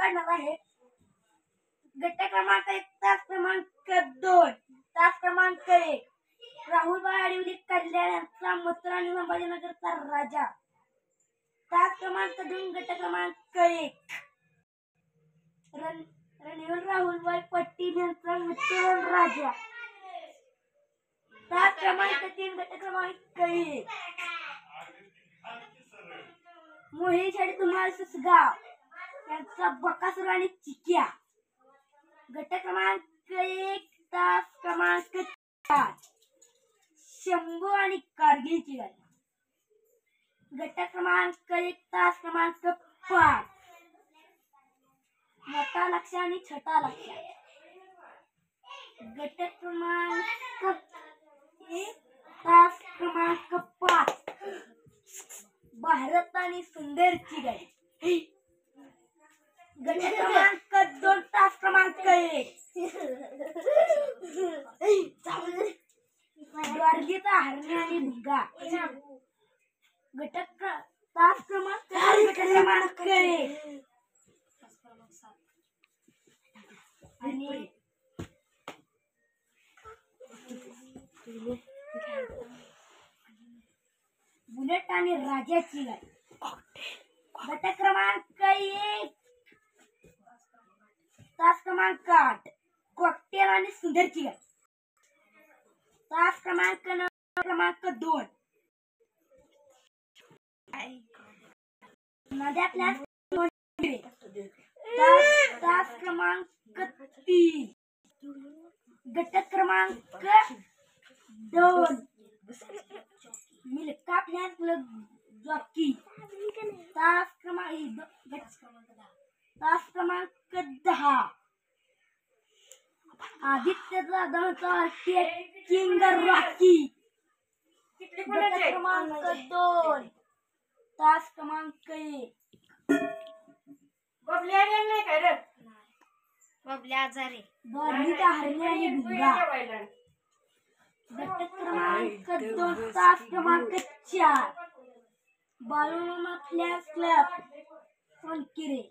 काढणार आहे। गट क्रमांक 1 तास क्रमांक 2 तास क्रमांक 1 राहुलबाई आडिवली कल्याण यांचा मित्र आणि संभाजीनगरचा राजा। तास क्रमांक 2 गट क्रमांक 1 रणवीर राहुलबाई पाटील यांचा मित्र राजा। तास क्रमांक 3 गट क्रमांक 1 मोहित आणि तुम्हाला सुसगाव यांचा बकासूर आणि चिक्या। गट क्रमांक 1 तास क्रमांक 4 शंभू आणि कारगिलची गाडी। गट क्रमांक 1 तास क्रमांक 5 मोठा लक्ष आणि छोटा लक्ष। गट क्रमांक 1 तास क्रमांक 5 भारत आणि सुंदरची गाडी। गट क्रमांक 2 तास क्रमांक 1 द्वारगीचा हरणे आणि भिंगा। तास क्रमांक 1 आणि बुलेट आणि राजाची गाडी। गट क्रमांक 1 तास क्रमांक 8 कॉकटेल आणि सुंदरची गाडी। तास क्रमांक 9 क्रमांक 2 नद्यातल्या तास क्रमांक 3 गट क्रमांक 2 मिल्का प्लॅन जॉकी। तास क्रमांक 10 आदित्य जाधवचा किंग रॉकी। गट क्रमांक 2 तास क्रमांक 1 बबल्या नाही काय रे बबल्या आजारी द्वारगीचा हरणे आणि भिंगा। गट क्रमांक 2 तास क्रमांक 4 बाळूमामा फ्लॅश क्लब सोनकिरे।